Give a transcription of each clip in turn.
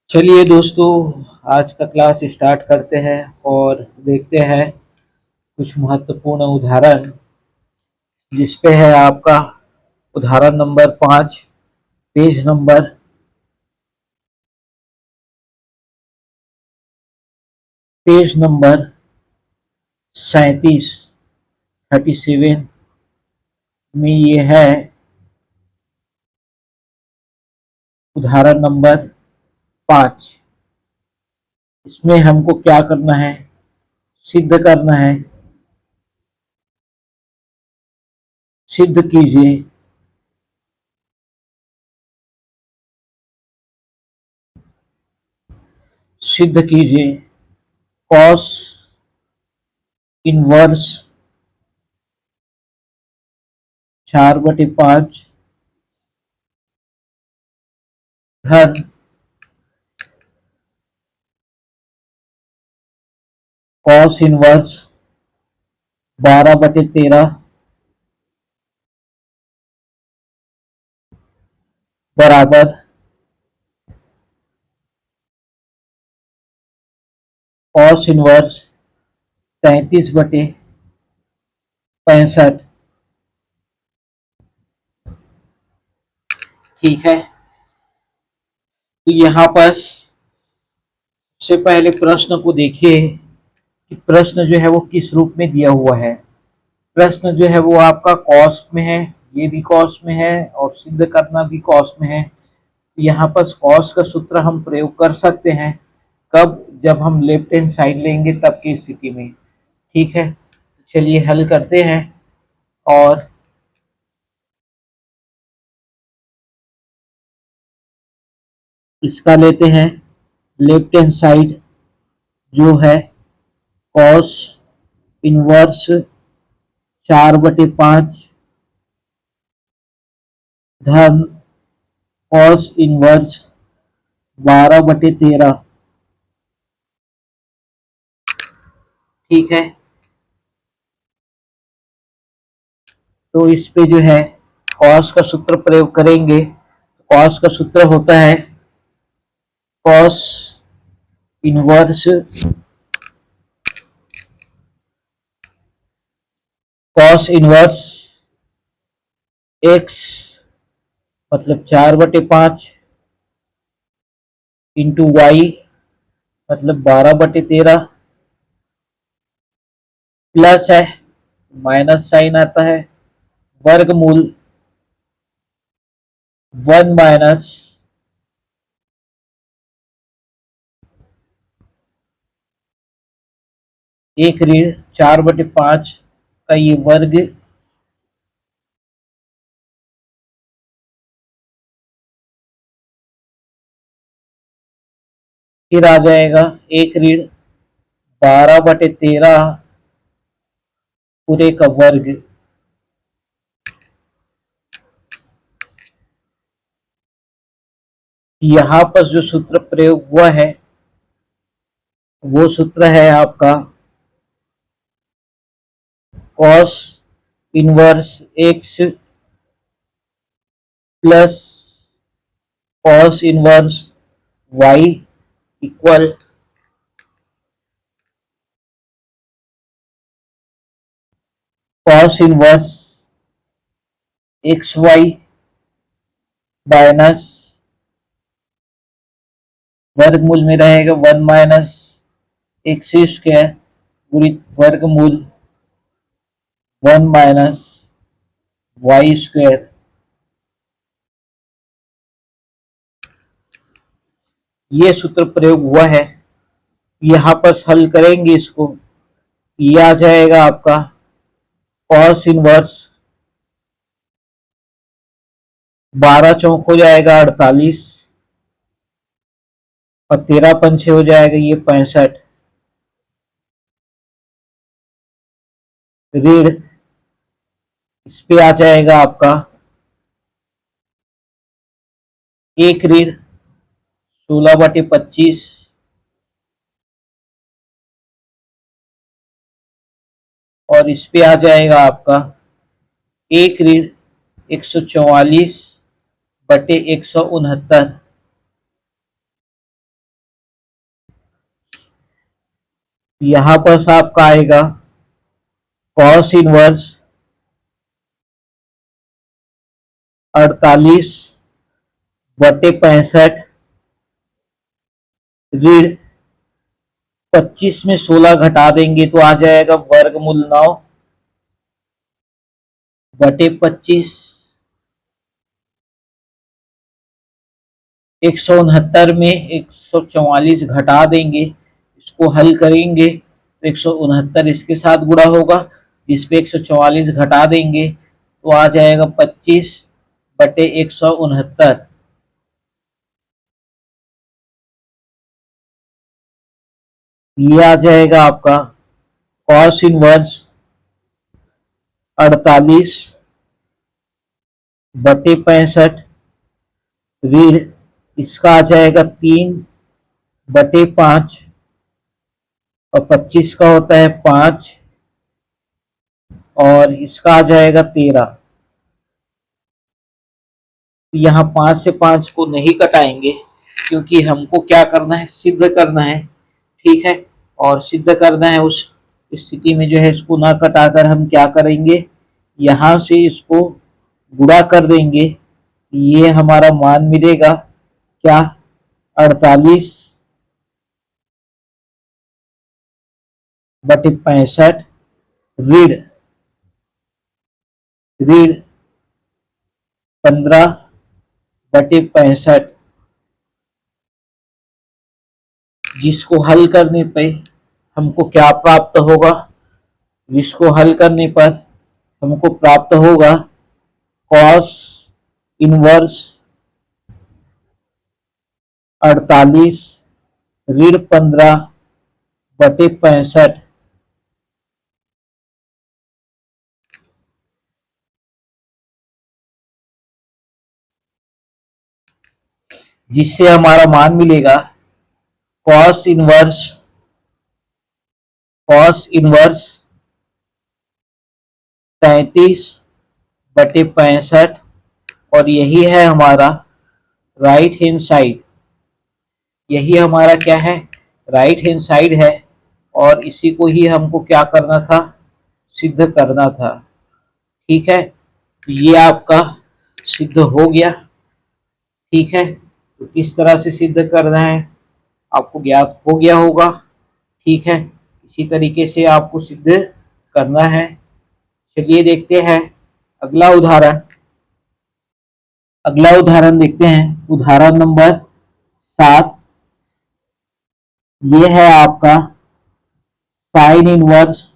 चलिए दोस्तों, आज का क्लास स्टार्ट करते हैं और देखते हैं कुछ महत्वपूर्ण उदाहरण। जिस पे है आपका उदाहरण नंबर 5, पेज नंबर 37, 37 में ये है उदाहरण नंबर 5। इसमें हमको क्या करना है? सिद्ध करना है। सिद्ध कीजिए सिद्ध कीजिए कॉस इनवर्स 4/5 धन कॉस इनवर्स 12/13 बराबर कॉस इनवर्स 33/65। ठीक है, तो यहाँ पर सबसे पहले प्रश्न को देखिए कि प्रश्न जो है वो किस रूप में दिया हुआ है। प्रश्न जो है वो आपका कॉस में है, ये भी कॉस में है और सिद्ध करना भी कॉस में है। यहाँ पर कॉस का सूत्र हम प्रयोग कर सकते हैं। कब? जब हम लेफ्ट हैंड साइड लेंगे तब की स्थिति में। ठीक है, चलिए हल करते हैं। और इसका लेते हैं लेफ्ट हैंड साइड जो है कॉस इनवर्स 4/5 धन कॉस इनवर्स 12/13। ठीक है, तो इस पे जो है कॉस का सूत्र प्रयोग करेंगे। कॉस का सूत्र होता है cos inverse cos inverse x मतलब 4/5 इंटू वाई मतलब 12/13 प्लस है माइनस साइन आता है वर्गमूल 1 माइनस एक ऋण 4/5 का ये वर्ग फिर आ जाएगा एक ऋण 12/13 पूरे का वर्ग। यहाँ पर जो सूत्र प्रयोग हुआ है वो सूत्र है आपका cos inverse x plus cos inverse y equal cos inverse x y minus वर्गमूल में रहेगा 1 माइनस एक्स स्क्वायर गुणित वर्गमूल 1 माइनस वाई स्क्वायर। ये सूत्र प्रयोग हुआ है। यहाँ पर हल करेंगे इसको, ये आ जाएगा आपका कॉस इनवर्स 12 चौक हो जाएगा 48 और 13 पंचे हो जाएगा ये 65 ऋण इस पे आ जाएगा आपका एक ऋण 16/25 और इस पे आ जाएगा आपका एक ऋण 144/169। यहाँ पर आपका आएगा कॉस इनवर्स 48/65 ऋण 25 में 16 घटा देंगे तो आ जाएगा वर्गमूल 9/25। 169 में 144 घटा देंगे, इसको हल करेंगे तो 169 इसके साथ गुणा होगा, जिसपे 144 घटा देंगे तो आ जाएगा 25/169। ये आ जाएगा आपका कॉस इनवर्स 48/65 ऋण इसका आ जाएगा 3/5 और 25 का होता है 5 और इसका आ जाएगा 13। यहाँ 5 से 5 को नहीं कटाएंगे क्योंकि हमको क्या करना है, सिद्ध करना है। ठीक है, और सिद्ध करना है उस स्थिति में जो है इसको ना कटाकर हम क्या करेंगे, यहाँ से इसको गुणा कर देंगे। ये हमारा मान मिलेगा क्या, 48/65 ऋण ऋण 15/65, जिसको हल करने पे हमको क्या प्राप्त होगा, जिसको हल करने पर हमको प्राप्त होगा कॉस इनवर्स 48 ऋण 15/65, जिससे हमारा मान मिलेगा कॉस इनवर्स 33/65 और यही है हमारा राइट हैंड साइड। यही हमारा क्या है, राइट हैंड साइड है और इसी को ही हमको क्या करना था, सिद्ध करना था। ठीक है, ये आपका सिद्ध हो गया। ठीक है, तो किस तरह से सिद्ध करना है आपको ज्ञात हो गया होगा। ठीक है, इसी तरीके से आपको सिद्ध करना है। चलिए देखते हैं अगला उदाहरण। अगला उदाहरण देखते हैं, उदाहरण नंबर 7। ये है आपका साइन इनवर्स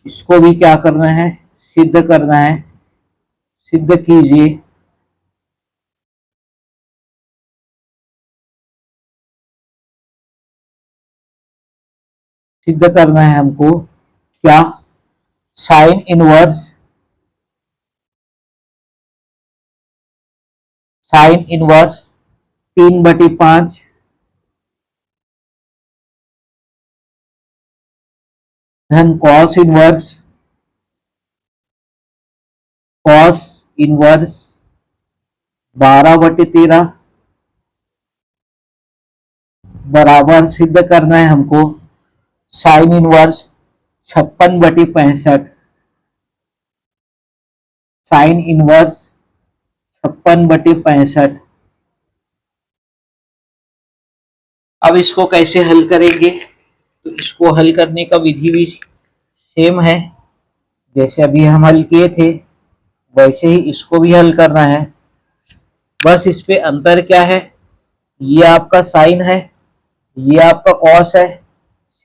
इसको भी क्या करना है, सिद्ध करना है। सिद्ध कीजिए। सिद्ध करना है हमको क्या, साइन इनवर्स साइन इनवर्स 3/5 धन कॉस इनवर्स 12/13 बराबर सिद्ध करना है हमको साइन इनवर्स 56/65। Sine inverse 56/65। अब इसको कैसे हल करेंगे, तो इसको हल करने का विधि भी सेम है, जैसे अभी हम हल किए थे वैसे ही इसको भी हल करना है। बस इस पे अंतर क्या है, ये आपका साइन है, ये आपका कॉस है,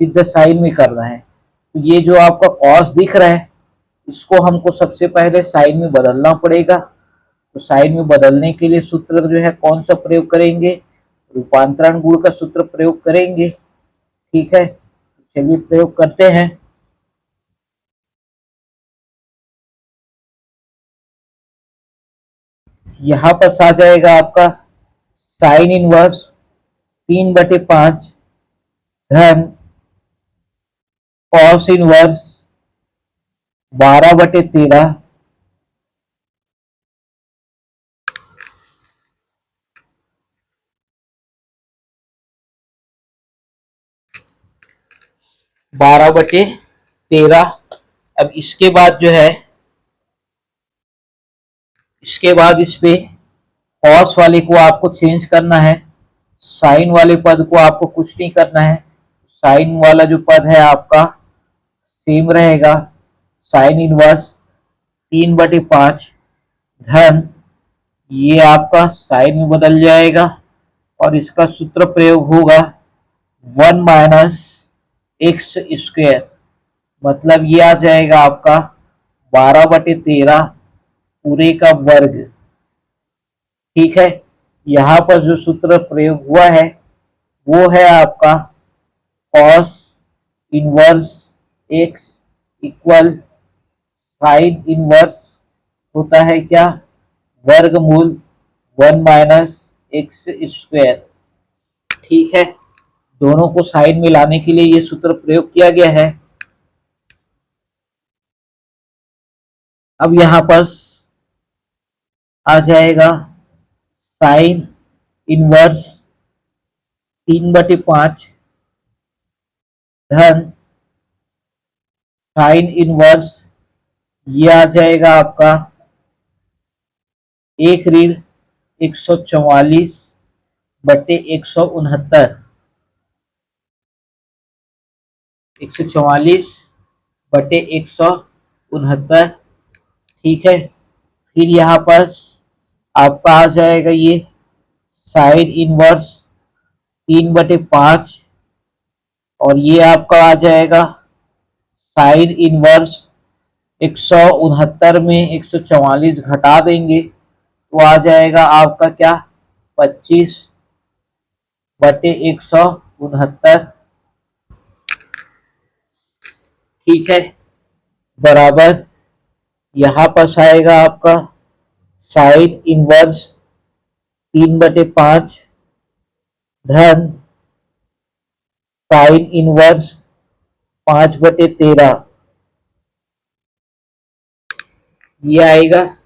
सिद्ध साइन में करना है। तो ये जो आपका कॉस दिख रहा है इसको हमको सबसे पहले साइन में बदलना पड़ेगा। तो साइन में बदलने के लिए सूत्र जो है कौन सा प्रयोग करेंगे, रूपांतरण गुण का सूत्र प्रयोग करेंगे। ठीक है, चलिए प्रयोग करते हैं। यहाँ पर आ जाएगा आपका साइन इनवर्स 3/5 धन कॉस इनवर्स 12/13। 12/13। अब इसके बाद जो है, इसके बाद इस पे कॉस वाले को आपको चेंज करना है, साइन वाले पद को आपको कुछ नहीं करना है। साइन वाला जो पद है आपका सेम रहेगा, साइन इनवर्स 3/5 धन, ये आपका साइन में बदल जाएगा और इसका सूत्र प्रयोग होगा 1 - x²। मतलब ये आ जाएगा आपका 12/13 पूरे का वर्ग। ठीक है, यहाँ पर जो सूत्र प्रयोग हुआ है वो है आपका cos inverse x equal sine inverse होता है क्या, वर्गमूल 1 - x²। ठीक है, दोनों को साइन में लाने के लिए ये सूत्र प्रयोग किया गया है। अब यहां पर आ जाएगा साइन इनवर्स 3/5 धन साइन इनवर्स, ये आ जाएगा आपका 1-144/169। 144/169। ठीक है, फिर यहाँ पर आपका आ जाएगा ये साइन इनवर्स 3/5 और ये आपका आ जाएगा साइन इनवर्स 169 में 144 घटा देंगे तो आ जाएगा आपका क्या, 25/169। ठीक है, बराबर यहाँ पर आएगा आपका साइन इनवर्स 3/5 धन साइन इनवर्स 5/13, ये आएगा।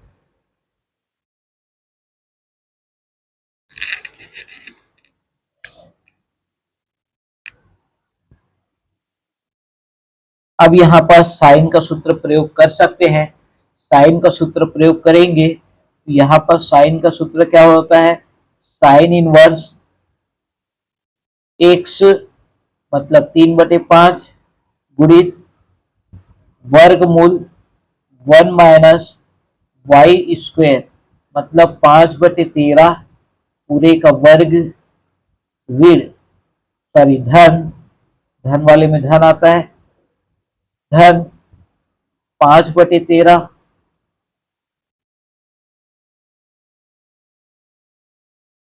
अब यहाँ पर साइन का सूत्र प्रयोग कर सकते हैं। साइन का सूत्र प्रयोग करेंगे तो यहाँ पर साइन का सूत्र क्या होता है, साइन इनवर्स x मतलब 3/5 गुणित वर्गमूल 1 - y² मतलब 5/13 पूरे का वर्ग ऋण सॉरी धन, धन वाले में धन आता है, धन 5/13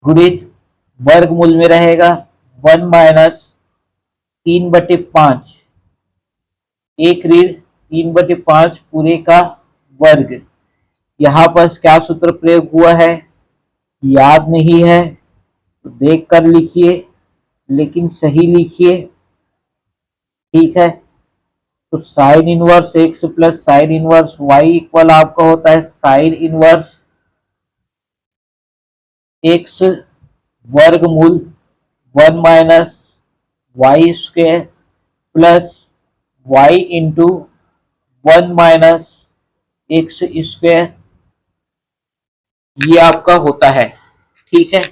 गुणित वर्गमूल में रहेगा 1 - 3/5, एक ऋण 3/5 पूरे का वर्ग। यहाँ पर क्या सूत्र प्रयोग हुआ है याद नहीं है तो देख कर लिखिए, लेकिन सही लिखिए। ठीक है, तो sine inverse x plus sine inverse y equal आपका होता है साइन इनवर्स x वर्गमूल 1 - y² plus y into 1 - x², ये आपका होता है। ठीक है,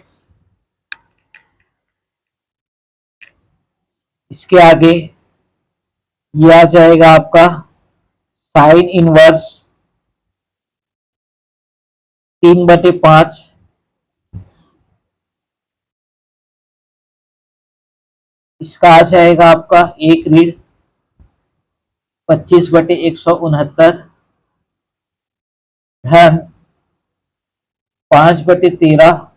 इसके आगे ये आ जाएगा आपका साइन इनवर्स 3/5 इसका आ जाएगा आपका एक ऋण 25/169 धन 5/13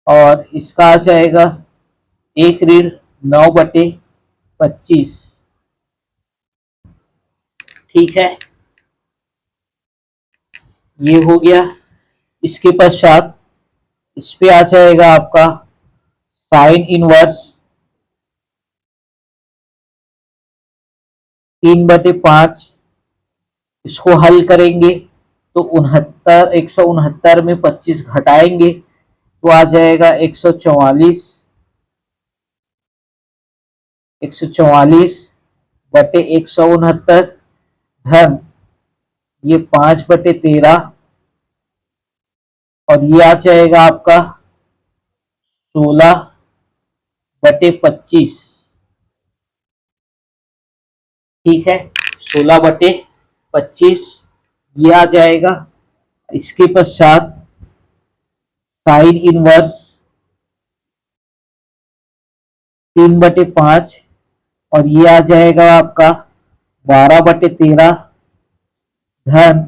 और इसका आ जाएगा एक ऋण 9/25। ठीक है, ये हो गया। इसके पश्चात इस पे आ जाएगा आपका साइन इनवर्स 3/5, इसको हल करेंगे तो 169 में 25 घटाएंगे तो आ जाएगा 144 144/169 धन ये 5/13 और ये आ जाएगा आपका 16/25। ठीक है, 16/25 ये आ जाएगा। इसके पश्चात साइन इनवर्स 3/5 और ये आ जाएगा आपका 12/13 धन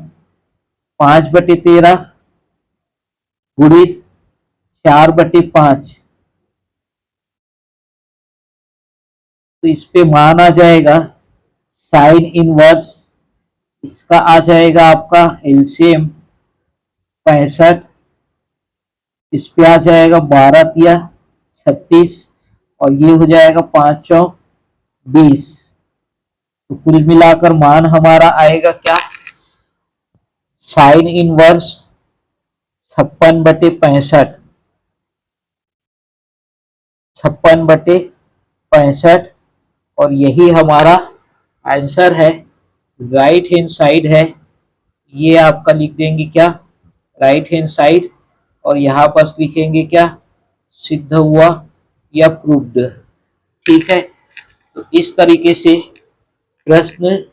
5/13 गुणित 4/5। तो इस पे मान आ जाएगा साइन इनवर्स, इसका आ जाएगा आपका एलसीएम 65, इस पे आ जाएगा 12 × 36 और ये हो जाएगा 5 × 20। तो कुल मिलाकर मान हमारा आएगा क्या, साइन इनवर्स 56/65, 56/65 और यही हमारा आंसर है। राइट हैंड साइड है, ये आपका लिख देंगे क्या, राइट हैंड साइड, और यहाँ पर लिखेंगे क्या, सिद्ध हुआ या प्रूव्ड। ठीक है, तो इस तरीके से प्रश्न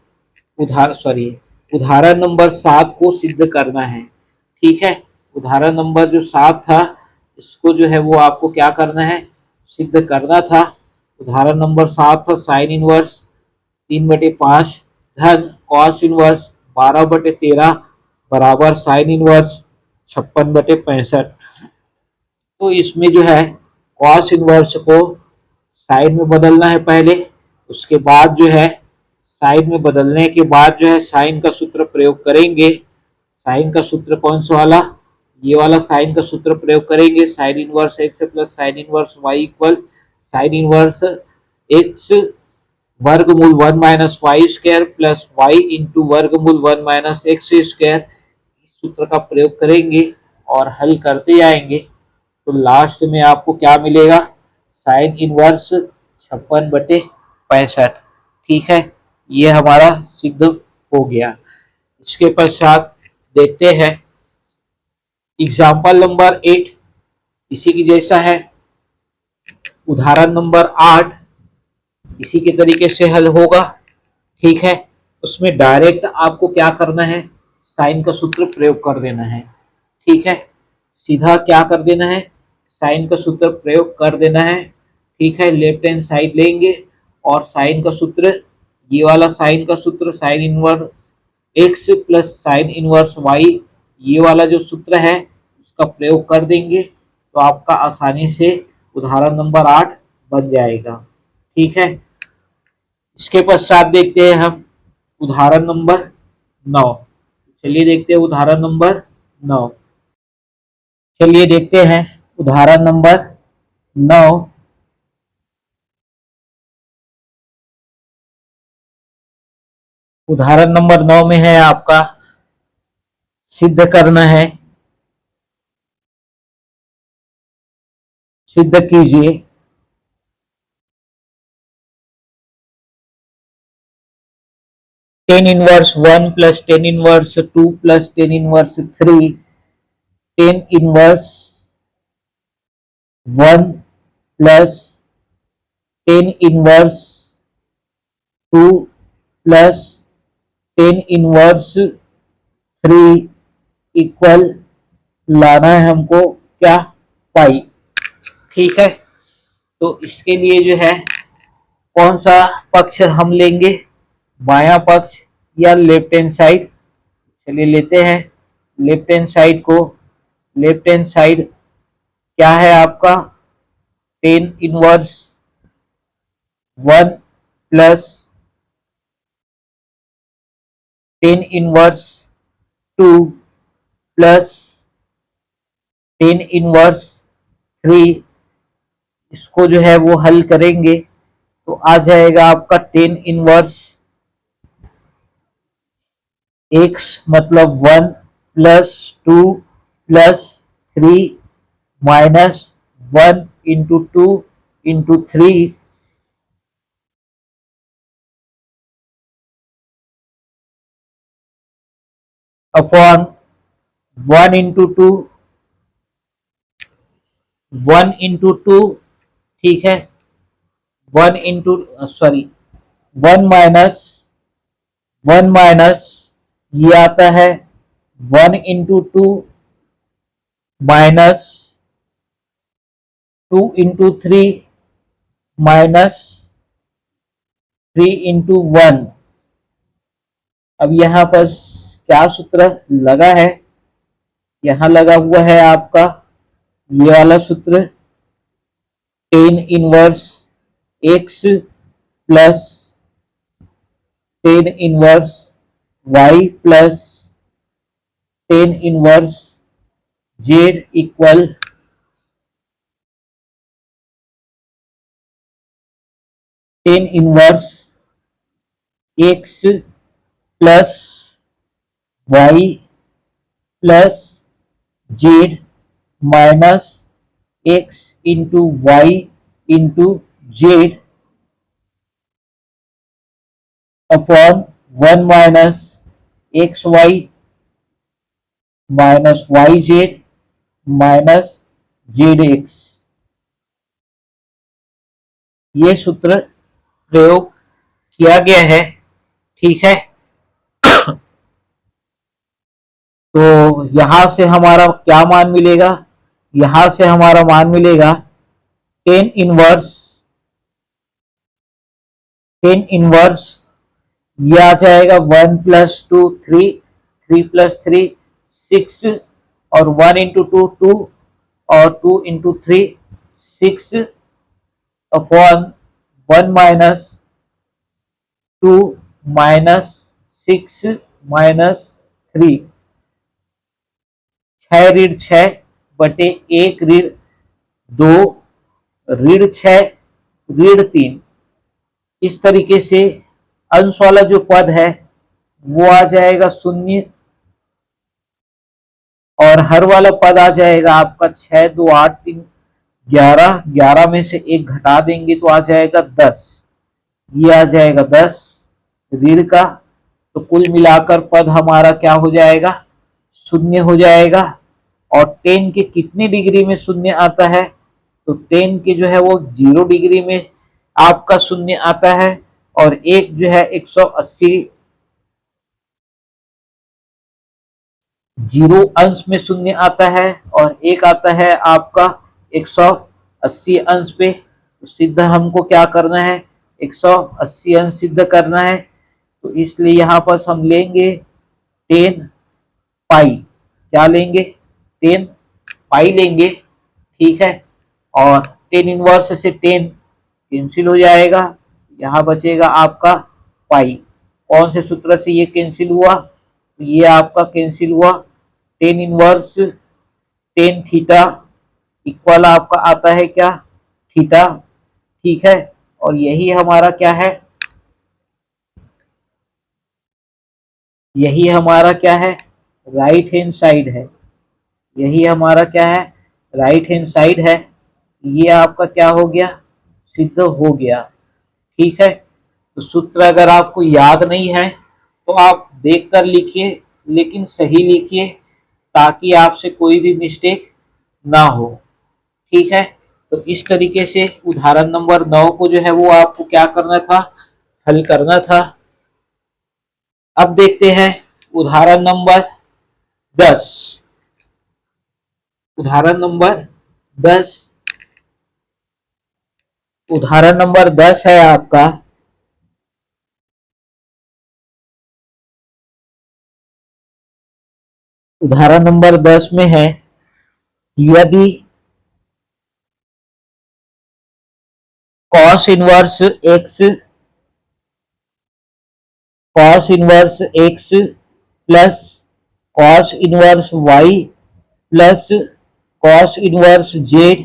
उदाहरण नंबर 7 को सिद्ध करना है। ठीक है, उदाहरण नंबर जो 7 था इसको जो है वो आपको क्या करना है, सिद्ध करना था। उदाहरण नंबर 7 था साइन इनवर्स 3/5 धन कॉस इनवर्स 12/13 बराबर साइन इनवर्स 56/65। तो इसमें जो है कॉस इनवर्स को साइन में बदलना है पहले, उसके बाद जो है साइन में बदलने के बाद जो है साइन का सूत्र प्रयोग करेंगे। साइन का सूत्र कौन सा वाला, ये वाला साइन का सूत्र प्रयोग करेंगे। Sine inverse x plus sine inverse y equal sine inverse x वर्गमूल 1-y² प्लस वाई इंटू वर्गमूल 1-x²। इस सूत्र का प्रयोग करेंगे और हल करते जाएंगे तो लास्ट में आपको क्या मिलेगा, साइन इनवर्स 56/65। ठीक है, ये हमारा सिद्ध हो गया। इसके पश्चात देखते हैं एग्जाम्पल नंबर 8, इसी की जैसा है। उदाहरण नंबर 8 इसी के तरीके से हल होगा। ठीक है, उसमें डायरेक्ट आपको क्या करना है, साइन का सूत्र प्रयोग कर देना है। ठीक है, सीधा क्या कर देना है, साइन का सूत्र प्रयोग कर देना है। ठीक है, लेफ्ट हैंड साइड लेंगे और साइन का सूत्र, ये वाला साइन का सूत्र sine inverse x plus sine inverse y, ये वाला जो सूत्र है उसका प्रयोग कर देंगे तो आपका आसानी से उदाहरण नंबर 8 बन जाएगा। ठीक है, इसके पश्चात देखते हैं हम उदाहरण नंबर 9। चलिए देखते हैं उदाहरण नंबर 9। चलिए देखते हैं उदाहरण नंबर 9। उदाहरण नंबर 9 में है आपका सिद्ध करना है, सिद्ध कीजिए। Tan inverse 1 plus tan inverse 2 plus tan inverse 3, tan inverse 1 plus tan inverse 2 plus tan inverse 3 equal लाना है हमको क्या, पाई। ठीक है, तो इसके लिए जो है कौन सा पक्ष हम लेंगे, बायां पक्ष या लेफ्ट हैंड साइड। चलिए लेते हैं लेफ्ट हैंड साइड को। लेफ्ट हैंड साइड क्या है आपका, tan inverse 1 plus tan inverse 2 plus tan inverse 3, इसको जो है वो हल करेंगे तो आ जाएगा आपका टेन इनवर्स एक्स मतलब 1 plus 2 plus 3 minus 1 into 2 into 3 upon 1 into 2, 1 into 2, ठीक है, 1 माइनस ये आता है 1 into 2 minus 2 into 3 minus 3 into 1। अब यहाँ पर क्या सूत्र लगा है, यहाँ लगा हुआ है आपका ये वाला सूत्र, tan 1 x plus tan 1 y plus tan 1 z equal tan 1 x plus y plus z minus x into y into z upon 1 minus xy minus yz minus zx। ये सूत्र प्रयोग किया गया है, ठीक है। तो यहां से हमारा क्या मान मिलेगा, यहां से हमारा मान मिलेगा टेन इनवर्स ये आ जाएगा 1 + 2 3, 3 + 3 6 और 1 इंटू 2 2 और 2 इंटू 3 6 अपॉन 1 - 2 -6 -3 6 ऋण 6 बटे 1 ऋण 2 ऋण 6 ऋण 3। इस तरीके से अंश वाला जो पद है वो आ जाएगा 0 और हर वाला पद आ जाएगा आपका 6 2 8 3 11, 11 में से 1 घटा देंगे तो आ जाएगा 10, ये आ जाएगा 10 ऋण का। तो कुल मिलाकर पद हमारा क्या हो जाएगा, 0 हो जाएगा। और 10 के कितने डिग्री में 0 आता है, तो 10 के जो है वो 0 डिग्री में आपका 0 आता है और एक जो है 180 जीरो अंश में 0 आता है और एक आता है आपका 180 अंश पे। तो सिद्ध हमको क्या करना है, 180 अंश सिद्ध करना है। तो इसलिए यहाँ पर हम लेंगे 10 पाई, क्या लेंगे 10 पाई लेंगे, ठीक है। और 10 इनवर्स से 10 कैंसिल हो जाएगा, यहाँ बचेगा आपका पाई। कौन से सूत्र से ये कैंसिल हुआ, तो ये आपका कैंसिल हुआ 10 इनवर्स टेन थीटा इक्वल आपका आता है क्या, थीटा, ठीक है। और यही हमारा क्या है, यही हमारा क्या है, राइट हैंड साइड है, यही हमारा क्या है, राइट हैंड साइड है। ये आपका क्या हो गया, सिद्ध हो गया, ठीक है। तो सूत्र अगर आपको याद नहीं है तो आप देख कर लिखिए, लेकिन सही लिखिए ताकि आपसे कोई भी मिस्टेक ना हो, ठीक है। तो इस तरीके से उदाहरण नंबर 9 को जो है वो आपको क्या करना था, हल करना था। अब देखते हैं उदाहरण नंबर 10। उदाहरण नंबर 10, उदाहरण नंबर 10 है आपका, उदाहरण नंबर 10 में है यदि cos inverse x plus cos inverse y plus cos inverse z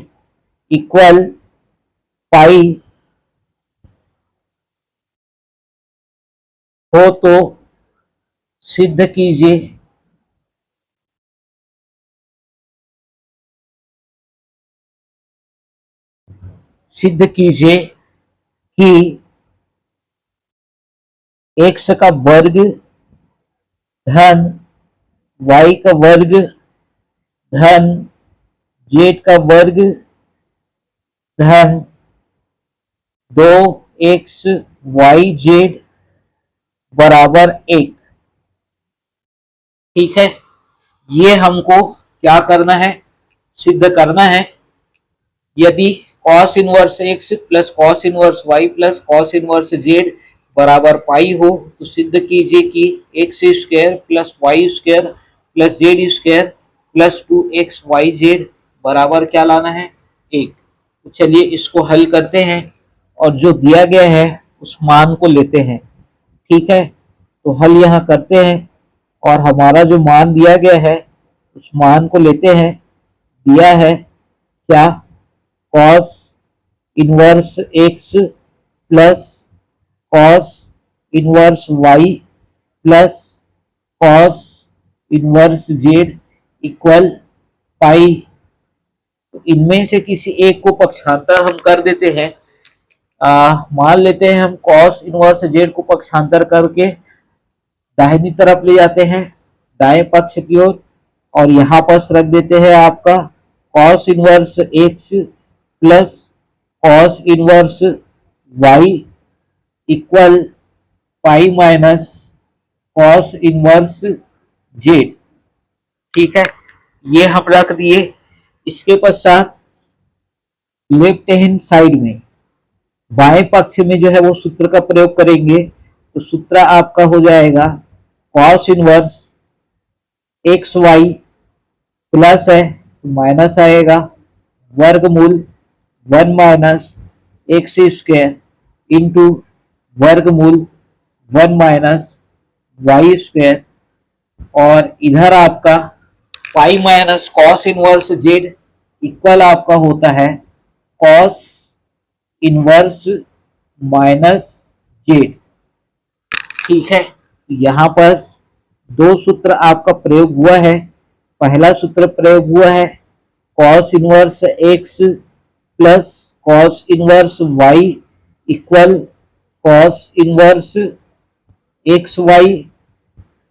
equal pi हो तो सिद्ध कीजिए, सिद्ध कीजिए कि x का वर्ग धन वाई का वर्ग धन जेड का वर्ग धन 2x वाई जेड बराबर 1। ठीक है, ये हमको क्या करना है, सिद्ध करना है। यदि cos inverse x plus cos inverse y plus cos inverse z बराबर पाई हो तो सिद्ध कीजिए कि x square plus y square plus z square plus 2xyz बराबर क्या लाना है, 1। तो चलिए इसको हल करते हैं और जो दिया गया है उस मान को लेते हैं। ठीक है, तो हल यहाँ करते हैं और हमारा जो मान दिया गया है उस मान को लेते हैं। दिया है क्या, cos inverse x plus cos inverse y plus cos inverse z equal pi. तो इनमें से किसी एक को पक्षांतर हम कर देते हैं। मान लेते हैं हम cos इनवर्स z को पक्षांतर करके दाहिनी तरफ ले जाते हैं, दाएं पक्ष की ओर, और यहाँ पर रख देते हैं आपका cos inverse x plus cos inverse y equal pi minus cos inverse z। ठीक है, ये हम रख दिए। इसके पश्चात लेफ्ट हैंड साइड में बाएं पक्ष में जो है वो सूत्र का प्रयोग करेंगे। तो सूत्र आपका हो जाएगा cos inverse x y plus है माइनस आएगा वर्गमूल 1 माइनस एक्स स्क्वायर इंटू वर्गमूल 1 माइनस वाई स्क्वायर, और इधर आपका pi minus cos inverse Z equal आपका होता है कॉस इनवर्स माइनस जेड। ठीक है, यहाँ पर दो सूत्र आपका प्रयोग हुआ है। पहला सूत्र प्रयोग हुआ है cos inverse x plus cos inverse y equal cos inverse x y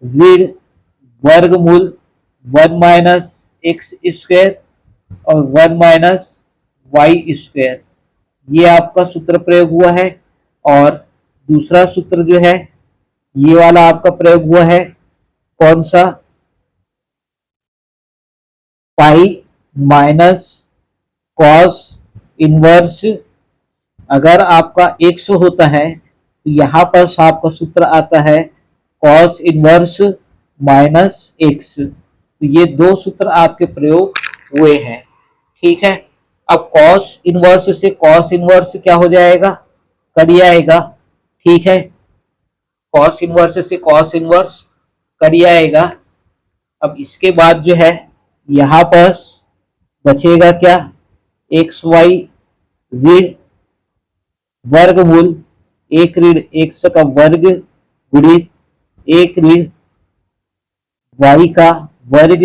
with वर्गमूल 1 माइनस एक्स स्क्वायर और 1 माइनस वाई स्क्वायर, ये आपका सूत्र प्रयोग हुआ है। और दूसरा सूत्र जो है ये वाला आपका प्रयोग हुआ है, कौन सा, पाई माइनस कॉस इनवर्स, अगर आपका 100 होता है तो यहाँ पर आपका सूत्र आता है कॉस इनवर्स माइनस एक्स। तो ये दो सूत्र आपके प्रयोग हुए हैं। ठीक है, अब कॉस इनवर्स से कॉस इनवर्स क्या हो जाएगा, कट जाएगा। ठीक है, कॉस इनवर्स से कॉस इनवर्स कट जाएगा। अब इसके बाद जो है यहाँ पर बचेगा क्या, एक्स वाई ऋण वर्गमूल 1 ऋण एक्स का वर्ग गुणित 1 ऋण वाई का वर्ग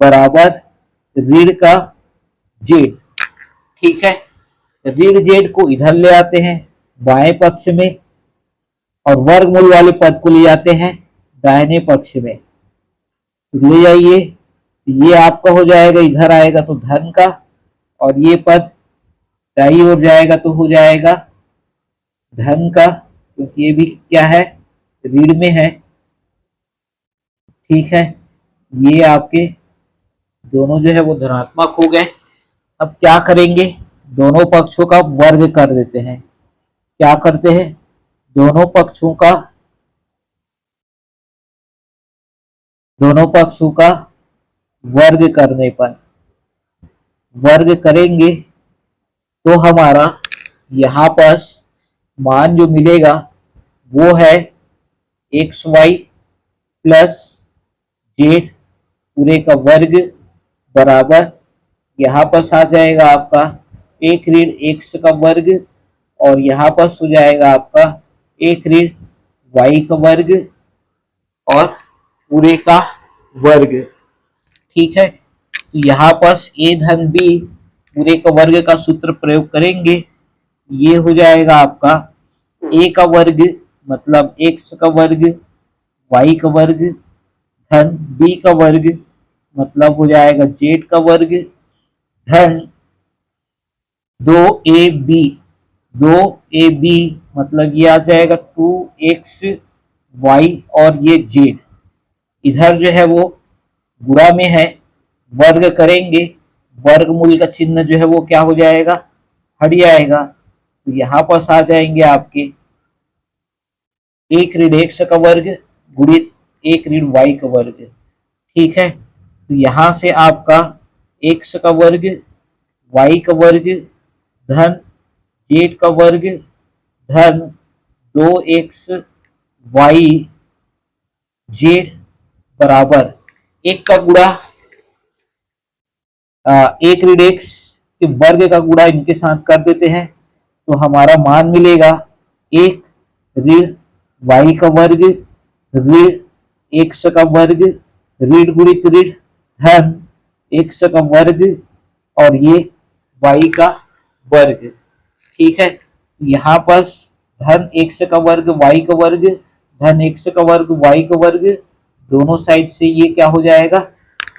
बराबर ऋण का जेड। ठीक है, ऋण जेड को इधर ले आते हैं बाएं पक्ष में और वर्गमूल वाले पद को ले जाते हैं दाहिने पक्ष में। ले जाइए, ये आपका हो जाएगा, इधर आएगा तो धन का, और ये पद दाई ओर जाएगा तो हो जाएगा धन का, क्योंकि ये भी क्या है, ऋण में है। ठीक है, ये आपके दोनों जो है वो धनात्मक हो गए। अब क्या करेंगे, दोनों पक्षों का वर्ग कर देते हैं। क्या करते हैं, दोनों पक्षों का वर्ग करने पर, वर्ग करेंगे तो हमारा यहाँ पर मान जो मिलेगा वो है एक्स वाई प्लस जेड पूरे का वर्ग बराबर, यहाँ पर आ जाएगा आपका 1 ऋण एक्स का वर्ग, और यहाँ पर हो जाएगा आपका 1 ऋण वाई का वर्ग और पूरे का वर्ग। ठीक है, तो यहाँ पर ए धन बी पूरे का वर्ग का सूत्र प्रयोग करेंगे। ये हो जाएगा आपका ए का वर्ग मतलब एक्स का वर्ग वाई का वर्ग धन बी का वर्ग मतलब हो जाएगा जेड का वर्ग धन 2ab, 2ab मतलब ये आ जाएगा 2x y और ये जेड, इधर जो है वो गुणा में है, वर्ग करेंगे, वर्गमूल का चिन्ह जो है वो क्या हो जाएगा, हट जाएगा। तो यहाँ पर आ जाएंगे आपके एक ऋण एक्स का वर्ग गुणित एक ऋण वाई का वर्ग। ठीक है, तो यहां से आपका एक्स का वर्ग वाई का वर्ग धन जेड का वर्ग धन 2x वाई जेड बराबर एक का गुणा एक ऋण एक्स के वर्ग का गुणा इनके साथ कर देते हैं तो हमारा मान मिलेगा एक ऋण वाई का वर्ग ऋण एक्स का वर्ग ऋण गुणित ऋण धन एक्स का वर्ग और ये वाई का वर्ग। ठीक है, यहाँ पर धन एक्स का वर्ग वाई का वर्ग धन एक्स का वर्ग वाई का वर्ग दोनों साइड से ये क्या हो जाएगा,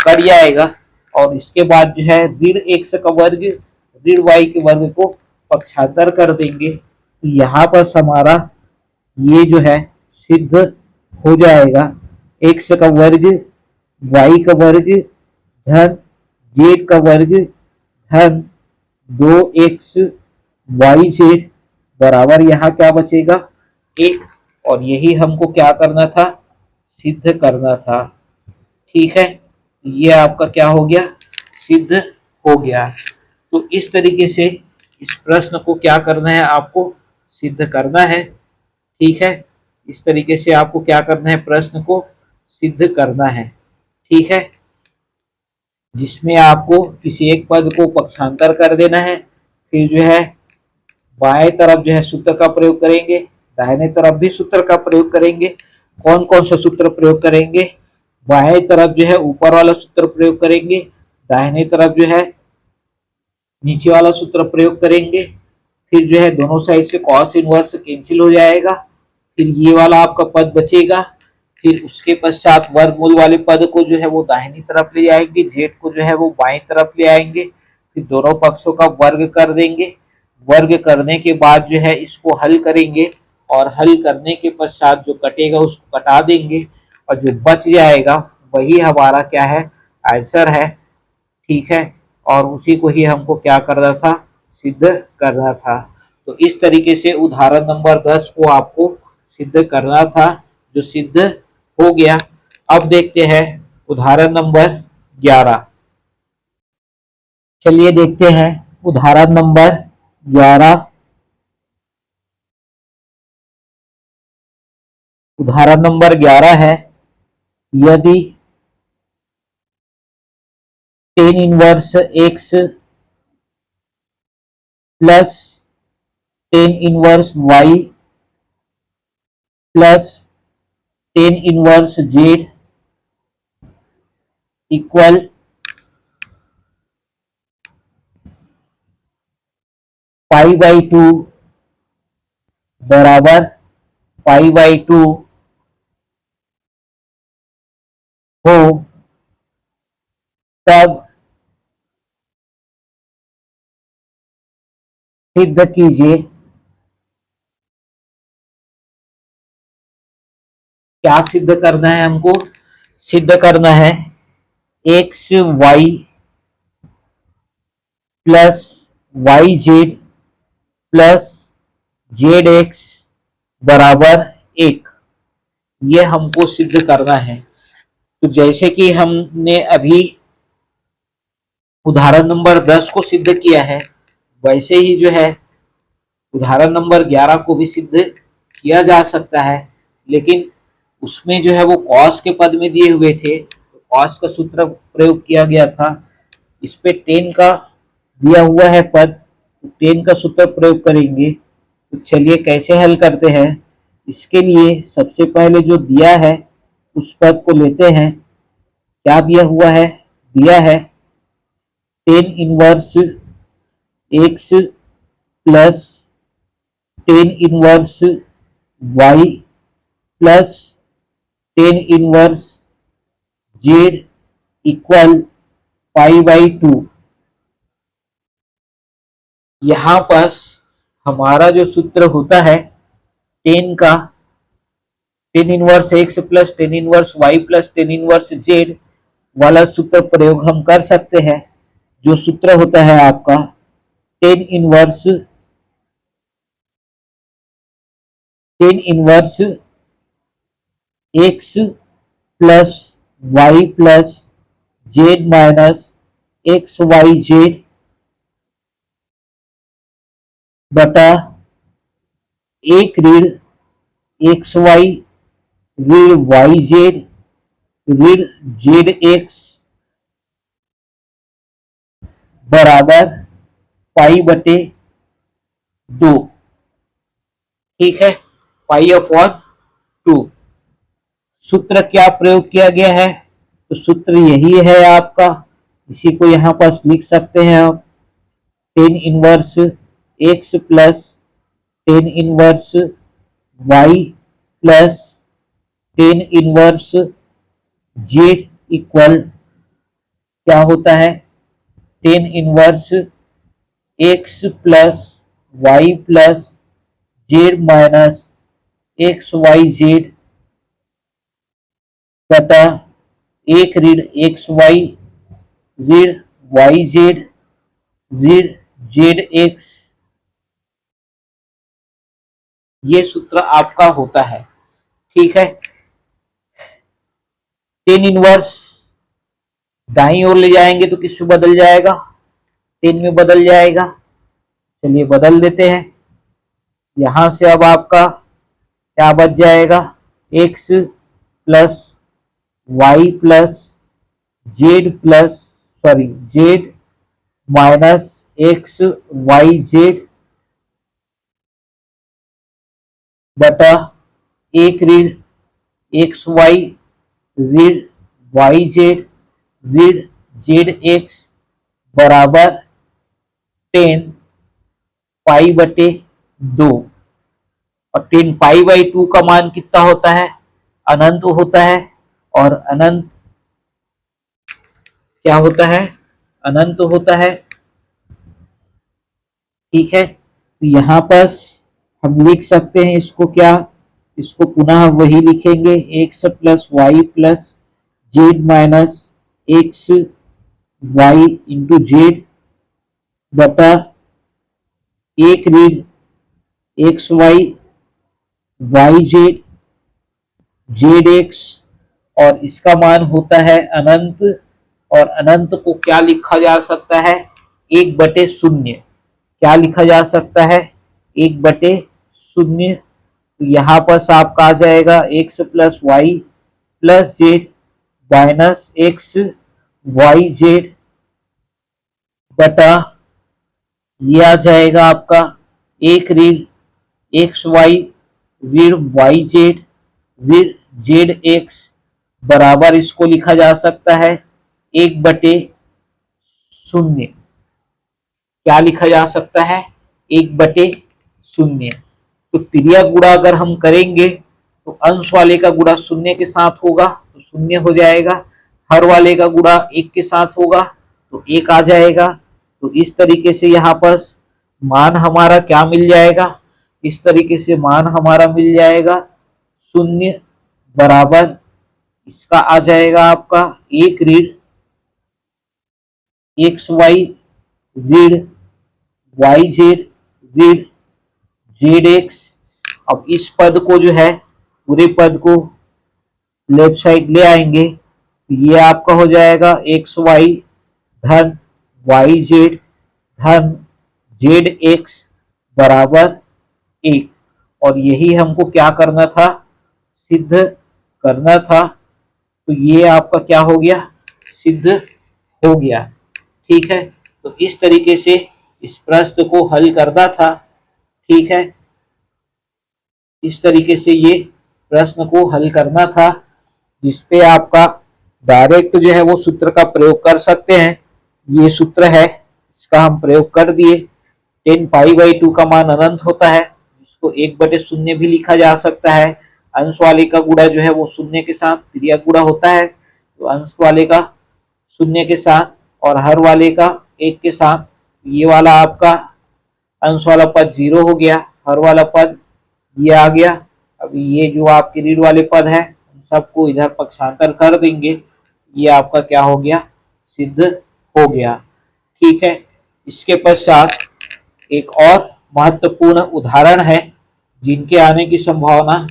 कट जाएगा। और इसके बाद जो है ऋण एक्स का वर्ग ऋण वाई के वर्ग को पक्षांतर कर देंगे तो यहाँ पर हमारा ये जो है सिद्ध हो जाएगा एक्स का वर्ग वाई का वर्ग धन जेड का वर्ग धन 2x वाई जेड बराबर यहाँ क्या बचेगा एक, और यही हमको क्या करना था, सिद्ध करना था। ठीक है, ये आपका क्या हो गया, सिद्ध हो गया। तो इस तरीके से इस प्रश्न को क्या करना है, आपको सिद्ध करना है। ठीक है, इस तरीके से आपको क्या करना है, प्रश्न को सिद्ध करना है। ठीक है, जिसमें आपको किसी एक पद को पक्षांतर कर देना है, फिर जो है बाएं तरफ जो है सूत्र का प्रयोग करेंगे, दाहिने तरफ भी सूत्र का प्रयोग करेंगे। कौन कौन सा सूत्र प्रयोग करेंगे, बाएं तरफ जो है ऊपर वाला सूत्र प्रयोग करेंगे, दाहिने तरफ जो है नीचे वाला सूत्र प्रयोग करेंगे। फिर जो है दोनों साइड से कॉस इनवर्स कैंसिल हो जाएगा, फिर ये वाला आपका पद बचेगा। फिर उसके पश्चात वर्गमूल वाले पद को जो है वो दाहिनी तरफ ले जाएंगे, जेड को जो है वो बाएं तरफ ले आएंगे, फिर दोनों पक्षों का वर्ग कर देंगे। वर्ग करने के बाद जो है इसको हल करेंगे और हल करने के पश्चात जो कटेगा उसको कटा देंगे और जो बच जाएगा वही हमारा क्या है, आंसर है। ठीक है, और उसी को ही हमको क्या करना था, सिद्ध करना था। तो इस तरीके से उदाहरण नंबर 10 को आपको सिद्ध करना था, जो सिद्ध हो गया। अब देखते हैं उदाहरण नंबर 11। चलिए देखते हैं उदाहरण नंबर 11। उदाहरण नंबर 11 है, यदि tan inverse x plus tan inverse Y plus tan inverse Z equal pi by two बराबर पाई बाई टू हो, तब सिद्ध कीजिए। क्या सिद्ध करना है हमको, सिद्ध करना है x y plus y z plus z x बराबर एक, ये हमको सिद्ध करना है। तो जैसे कि हमने अभी उदाहरण नंबर 10 को सिद्ध किया है, वैसे ही जो है उदाहरण नंबर 11 को भी सिद्ध किया जा सकता है। लेकिन उसमें जो है वो कॉस के पद में दिए हुए थे, तो कॉस का सूत्र प्रयोग किया गया था। इस पे टेन का दिया हुआ है पद, तो टेन का सूत्र प्रयोग करेंगे। तो चलिए कैसे हल करते हैं। इसके लिए सबसे पहले जो दिया है उस पद को लेते हैं। क्या दिया हुआ है, दिया है tan inverse x plus tan inverse Y plus tan inverse Z equal π/2। यहां पर हमारा जो सूत्र होता है टेन का, tan inverse x plus tan inverse Y plus tan inverse z वाला सूत्र प्रयोग हम कर सकते हैं। जो सूत्र होता है आपका tan inverse x plus y plus z minus x y z बटा एक ऋण एक्स वाई ऋण वाई जेड ऋण जेड एक्स बराबर π/2। ठीक है, π/2। सूत्र क्या प्रयोग किया गया है? तो सूत्र यही है आपका, इसी को यहां पर लिख सकते हैं आप। Tan inverse x plus tan inverse Y plus tan inverse Z equal क्या होता है? Tan inverse x plus y plus z minus x y z बटा एक ऋण एक्स वाई ऋण वाई जेड ऋण जेड एक्स। ये सूत्र आपका होता है। ठीक है, टेन इनवर्स दाईं ओर ले जाएंगे तो किससे बदल जाएगा? टेन में बदल जाएगा। चलिए बदल देते हैं। यहां से अब आपका क्या बच जाएगा? X plus y plus z minus x y z बटा एक ऋण एक्स वाई ऋण वाई जेड ऋण जेड एक्स बराबर टेन π/2। और टेन π/2 का मान कितना होता है? अनंत होता है। और अनंत क्या होता है? अनंत होता है। ठीक है, तो यहां पर हम लिख सकते हैं इसको क्या? इसको पुनः वही लिखेंगे, x plus y plus z minus x y into z बटा एक ऋण x y y z z x. और इसका मान होता है अनंत। और अनंत को क्या लिखा जा सकता है? 1/0। क्या लिखा जा सकता है? 1/0। तो यहाँ पर आपका आ जाएगा x plus y plus z minus x y z बटा ये आ जाएगा आपका एक ऋण एक्स वाई ऋण वाई जेड ऋण जेड एक्स बराबर इसको लिखा जा सकता है 1/0। क्या लिखा जा सकता है? 1/0। तो त्रिया गुणा अगर हम करेंगे तो अंश वाले का गुणा शून्य के साथ होगा तो शून्य हो जाएगा। हर वाले का गुणा एक के साथ होगा तो एक आ जाएगा। तो इस तरीके से यहाँ पर मान हमारा क्या मिल जाएगा? इस तरीके से मान हमारा मिल जाएगा शून्य बराबर इसका आ जाएगा आपका एक ऋण एक्स वाई ऋण वाई जेड ऋण जेड एक्स। अब इस पद को जो है पूरे पद को लेफ्ट साइड ले आएंगे तो ये आपका हो जाएगा एक्स वाई धन वाई जेड धन जेड एक्स बराबर एक। और यही हमको क्या करना था? सिद्ध करना था। तो ये आपका क्या हो गया? सिद्ध हो गया। ठीक है, तो इस तरीके से इस प्रश्न को हल करना था। ठीक है, इस तरीके से ये प्रश्न को हल करना था जिसपे आपका डायरेक्ट जो है वो सूत्र का प्रयोग कर सकते हैं। ये सूत्र है, इसका हम प्रयोग कर दिए। टेन π/2 का मान अनंत होता है, इसको 1/0 भी लिखा जा सकता है। अंश वाले का गुणा जो है वो शून्य के साथ क्रिया गुणा होता है। तो अंश वाले का शून्य के साथ और हर वाले का 1 के साथ, ये वाला आपका अंश वाला पद 0 हो गया, हर वाला पद ये आ गया। अब ये जो आपके ऋण वाले पद है सबको इधर पक्षांतर कर देंगे, ये आपका क्या हो गया, सिद्ध हो गया। ठीक है, इसके पश्चात एक और महत्वपूर्ण उदाहरण है जिनके आने की संभावना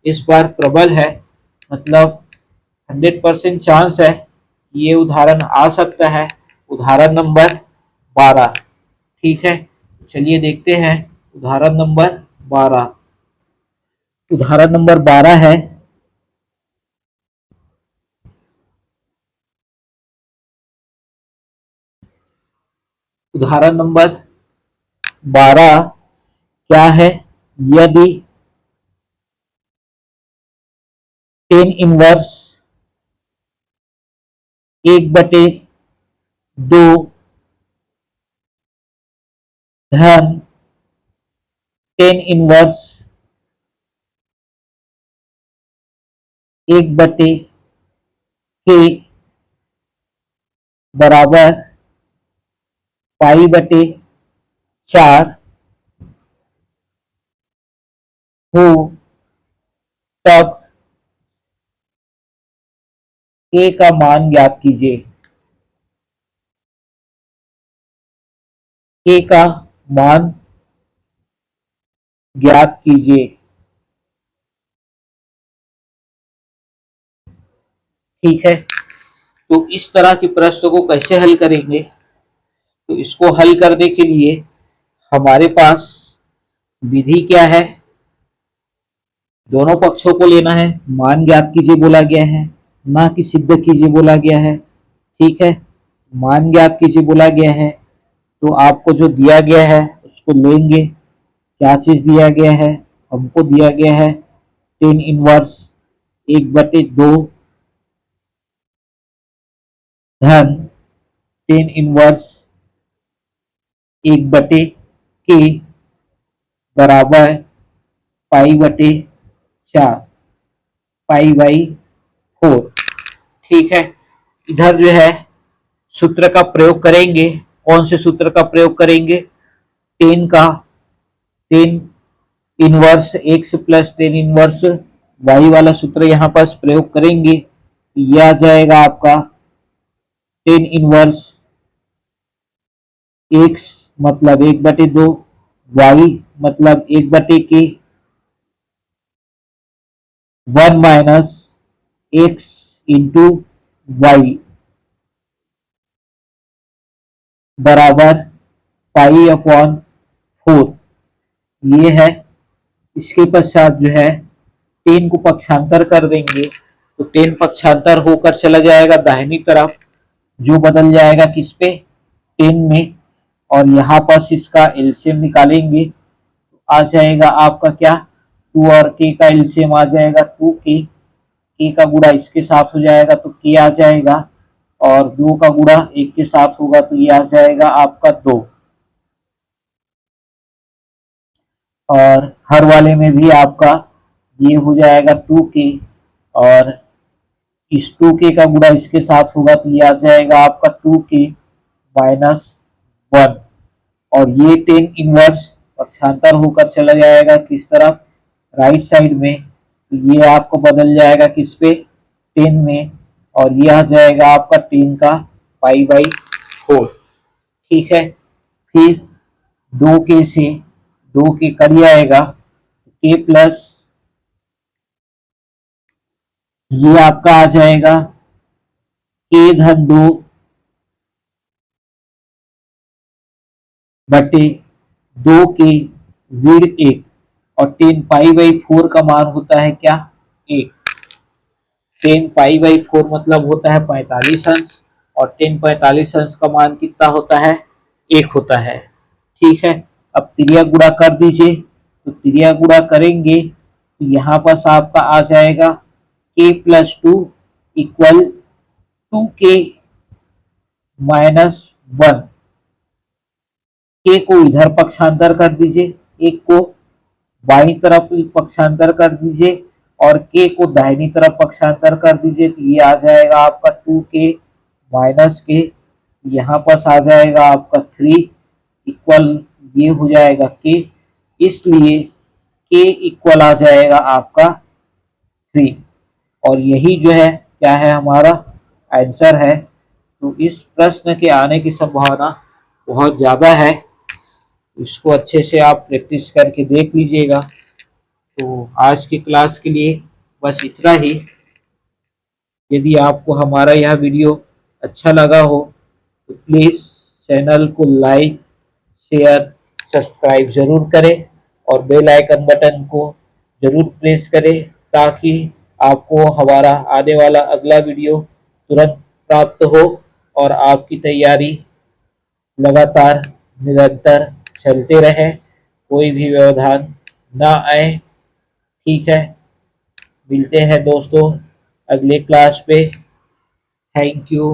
इस बार प्रबल है, मतलब 100% चांस है ये उदाहरण आ सकता है। उदाहरण नंबर 12। ठीक है, चलिए देखते हैं उदाहरण नंबर 12। उदाहरण नंबर 12 है, उदाहरण नंबर 12 क्या है, यदि 10 इनवर्स 1/2 धन 10 इनवर्स 1/k बराबर पाई/4 हो, तब k का मान ज्ञात कीजिए। k का मान ज्ञात कीजिए। ठीक है, तो इस तरह के प्रश्न को कैसे हल करेंगे, तो इसको हल करने के लिए हमारे पास विधि क्या है, दोनों पक्षों को लेना है, मान ज्ञात कीजिए बोला गया है, ना कि सिद्ध कीजिए बोला गया है। ठीक है, मान ज्ञात कीजिए बोला गया है तो आपको जो दिया गया है उसको लेंगे। क्या चीज दिया गया है, हमको दिया गया है 10 इनवर्स 1/2 धन 10 इनवर्स 1/k बराबर पाई/4 पाई/4। ठीक है, इधर जो है सूत्र का प्रयोग करेंगे। कौन से सूत्र का प्रयोग करेंगे, 10 inverse x plus 10 inverse y वाला सूत्र यहाँ पास प्रयोग करेंगे। यह आ जाएगा आपका 10 इनवर्स एक्स मतलब 1/2, वाई मतलब 1/k, 1 - x इंटू वाई बराबर पाई/4 ये है। इसके पश्चात जो है 10 को पक्षांतर कर देंगे तो 10 पक्षांतर होकर चला जाएगा दाहिनी तरफ, जो बदल जाएगा किस पे, 10 में। और यहाँ पर इसका एलसीएम निकालेंगे तो आ जाएगा आपका क्या, 2 और k का एलसीएम आ जाएगा 2k, k का गुणा इसके साथ हो जाएगा तो k आ जाएगा, और 2 का गुणा 1 के साथ होगा तो ये आ जाएगा आपका 2। और हर वाले में भी आपका ये हो जाएगा 2k, और इस 2k का गुणा इसके साथ होगा तो ये आ जाएगा आपका 2k माइनस 1। और ये 10 इनवर्स पक्षांतर होकर चला जाएगा किस तरफ, राइट साइड में, तो ये आपको बदल जाएगा किस पे, 10 में, और ये आ जाएगा आपका 10 का पाई/4। ठीक है, फिर 2k से 2k कट जाएगा, k प्लस ये आपका आ जाएगा k/2 बटे 2k ऋण 1, और 10 पाई/4 का मान होता है क्या, 1। 10 पाई/4 मतलब होता है 45 अंश, और 10 45 अंश का मान कितना होता है, 1 होता है। ठीक है, अब त्रिया गुणा कर दीजिए, तो त्रिया गुणा करेंगे तो यहाँ पर आपका आ जाएगा k+2 equal 2k minus 1। k को इधर पक्षांतर कर दीजिए, एक को बाई तरफ पक्षांतर कर दीजिए, और k को दाहिनी तरफ पक्षांतर कर दीजिए तो ये आ जाएगा आपका 2k माइनस k, यहाँ पास आ जाएगा आपका 3 इक्वल ये हो जाएगा k, इसलिए k इक्वल आ जाएगा आपका 3 और यही जो है क्या है हमारा आंसर है। तो इस प्रश्न के आने की संभावना बहुत ज़्यादा है, इसको अच्छे से आप प्रैक्टिस करके देख लीजिएगा। तो आज की क्लास के लिए बस इतना ही। यदि आपको हमारा यह वीडियो अच्छा लगा हो तो प्लीज़ चैनल को लाइक शेयर सब्सक्राइब ज़रूर करें और बेल आइकन बटन को ज़रूर प्रेस करें ताकि आपको हमारा आने वाला अगला वीडियो तुरंत प्राप्त हो और आपकी तैयारी लगातार निरंतर चलते रहे, कोई भी व्यवधान ना आए। ठीक है, मिलते हैं दोस्तों अगले क्लास पे। Thank you.